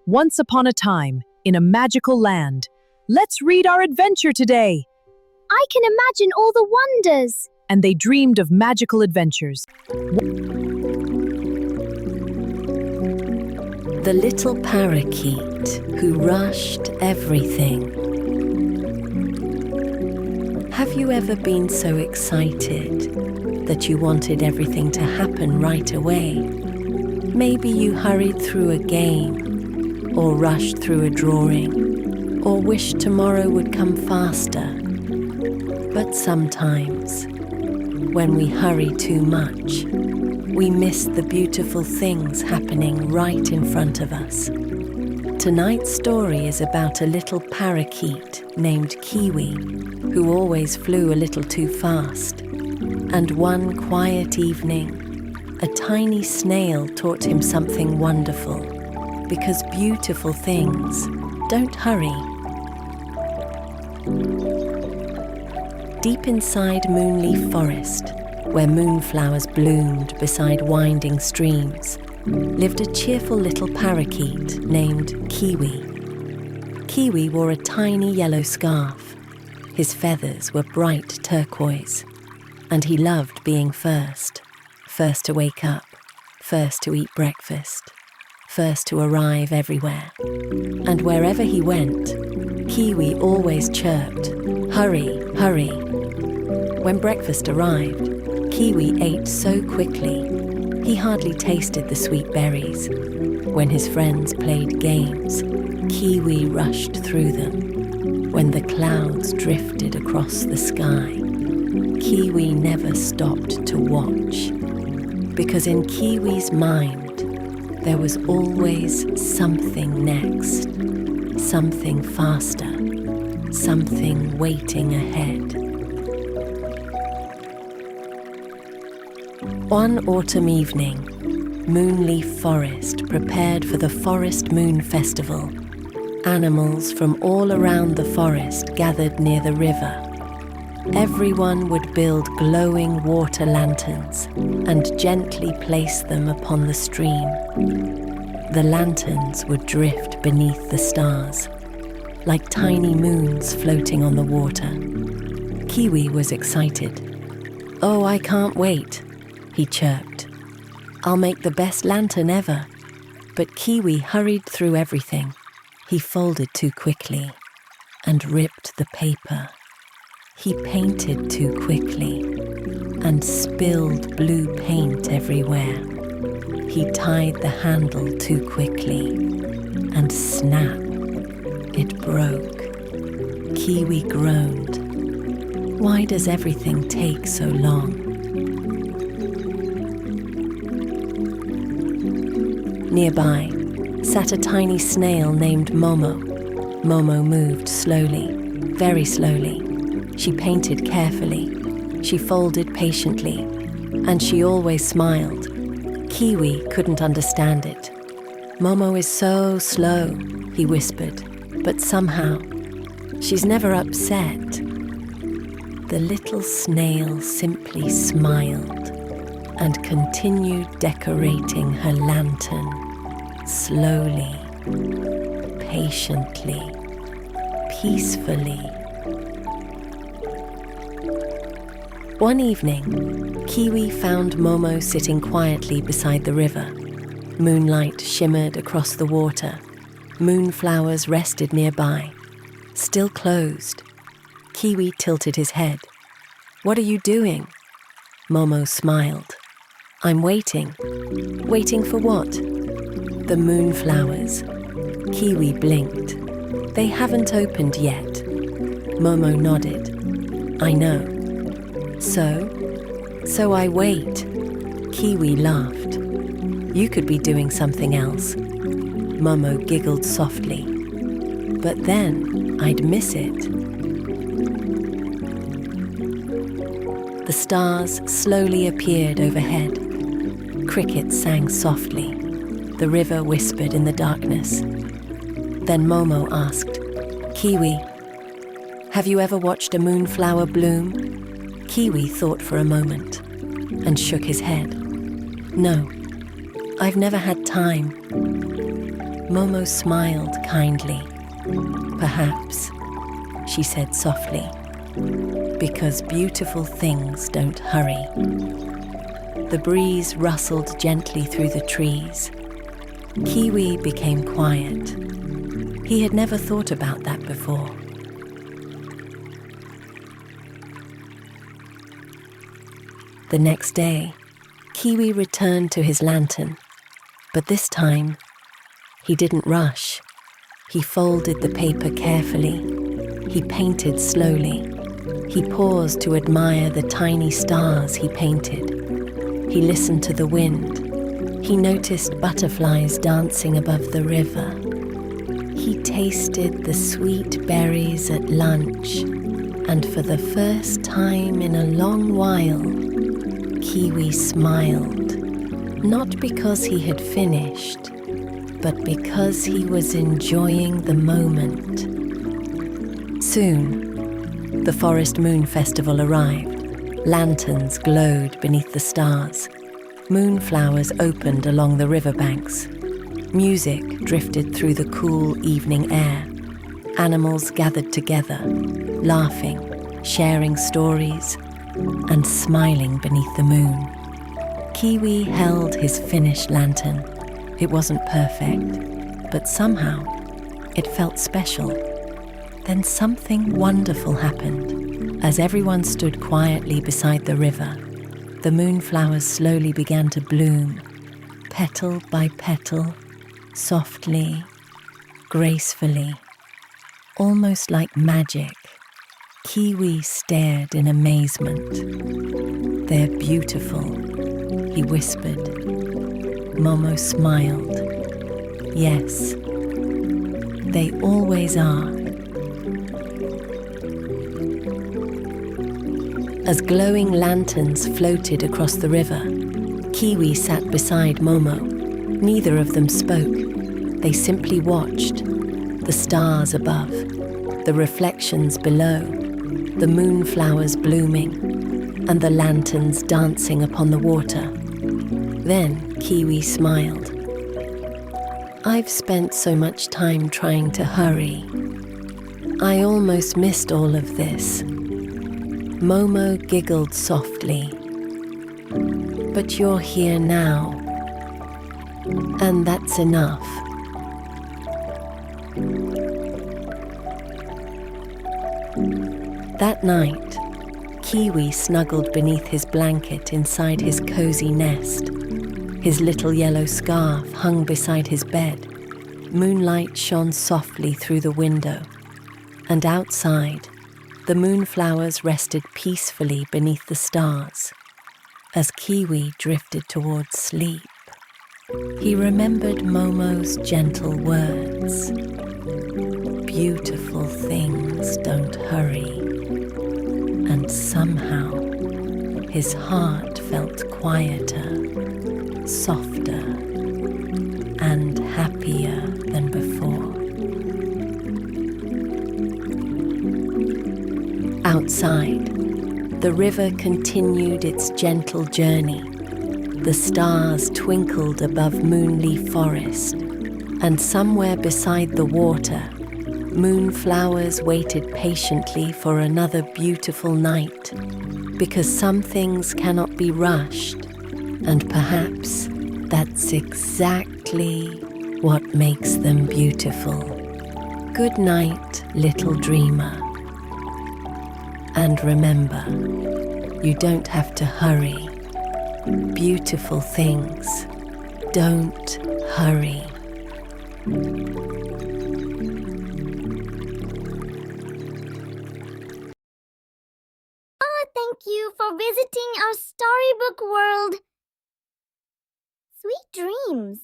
Once upon a time, in a magical land. Let's read our adventure today. I can imagine all the wonders. And they dreamed of magical adventures. The little parakeet who rushed everything. Have you ever been so excited that you wanted everything to happen right away? Maybe you hurried through a game, or rushed through a drawing, or wished tomorrow would come faster. But sometimes, when we hurry too much, we miss the beautiful things happening right in front of us. Tonight's story is about a little parakeet named Kiwi, who always flew a little too fast. And one quiet evening, a tiny snail taught him something wonderful, because beautiful things don't hurry. Deep inside Moonleaf Forest, where moonflowers bloomed beside winding streams, lived a cheerful little parakeet named Kiwi. Kiwi wore a tiny yellow scarf. His feathers were bright turquoise, and he loved being first to wake up, first to eat breakfast, first to arrive everywhere. And wherever he went, Kiwi always chirped, "Hurry, hurry." When breakfast arrived, Kiwi ate so quickly, he hardly tasted the sweet berries. When his friends played games, Kiwi rushed through them. When the clouds drifted across the sky, Kiwi never stopped to watch. Because in Kiwi's mind, there was always something next, something faster, something waiting ahead. One autumn evening, Moonleaf Forest prepared for the Forest Moon Festival. Animals from all around the forest gathered near the river. Everyone would build glowing water lanterns and gently place them upon the stream. The lanterns would drift beneath the stars, like tiny moons floating on the water. Kiwi was excited. "Oh, I can't wait," he chirped. "I'll make the best lantern ever." But Kiwi hurried through everything. He folded too quickly and ripped the paper. He painted too quickly and spilled blue paint everywhere. He tied the handle too quickly and snap, it broke. Kiwi groaned. "Why does everything take so long?" Nearby sat a tiny snail named Momo. Momo moved slowly, very slowly. She painted carefully. She folded patiently. And she always smiled. Kiwi couldn't understand it. "Momo is so slow," he whispered. "But somehow, she's never upset." The little snail simply smiled and continued decorating her lantern. Slowly, patiently, peacefully. One evening, Kiwi found Momo sitting quietly beside the river. Moonlight shimmered across the water. Moonflowers rested nearby, still closed. Kiwi tilted his head. "What are you doing?" Momo smiled. "I'm waiting." "Waiting for what?" "The moonflowers." Kiwi blinked. "They haven't opened yet." Momo nodded. "I know." So I wait." Kiwi laughed. "You could be doing something else." Momo giggled softly. "But then I'd miss it." The stars slowly appeared overhead. Crickets sang softly. The river whispered in the darkness. Then Momo asked, "Kiwi, have you ever watched a moonflower bloom?" Kiwi thought for a moment and shook his head. "No, I've never had time." Momo smiled kindly. "Perhaps," she said softly, "because beautiful things don't hurry." The breeze rustled gently through the trees. Kiwi became quiet. He had never thought about that before. The next day, Kiwi returned to his lantern, but this time, he didn't rush. He folded the paper carefully. He painted slowly. He paused to admire the tiny stars he painted. He listened to the wind. He noticed butterflies dancing above the river. He tasted the sweet berries at lunch, and for the first time in a long while, Kiwi smiled, not because he had finished, but because he was enjoying the moment. Soon, the Forest Moon Festival arrived. Lanterns glowed beneath the stars. Moonflowers opened along the riverbanks. Music drifted through the cool evening air. Animals gathered together, laughing, sharing stories, and smiling beneath the moon. Kiwi held his finished lantern. It wasn't perfect, but somehow it felt special. Then something wonderful happened. As everyone stood quietly beside the river, the moonflowers slowly began to bloom, petal by petal, softly, gracefully, almost like magic. Kiwi stared in amazement. "They're beautiful," he whispered. Momo smiled. "Yes, they always are." As glowing lanterns floated across the river, Kiwi sat beside Momo. Neither of them spoke. They simply watched. The stars above, the reflections below, the moonflowers blooming, and the lanterns dancing upon the water. Then Kiwi smiled. "I've spent so much time trying to hurry. I almost missed all of this." Momo giggled softly. "But you're here now, and that's enough." That night, Kiwi snuggled beneath his blanket inside his cozy nest. His little yellow scarf hung beside his bed. Moonlight shone softly through the window, and outside, the moonflowers rested peacefully beneath the stars. As Kiwi drifted towards sleep, he remembered Momo's gentle words. "Beautiful things don't hurry." And somehow, his heart felt quieter, softer, and happier than before. Outside, the river continued its gentle journey. The stars twinkled above Moonleaf Forest, and somewhere beside the water, moonflowers waited patiently for another beautiful night, because some things cannot be rushed, and perhaps that's exactly what makes them beautiful. Good night, little dreamer. And remember, you don't have to hurry. Beautiful things don't hurry. Thank you for visiting our storybook world. Sweet dreams.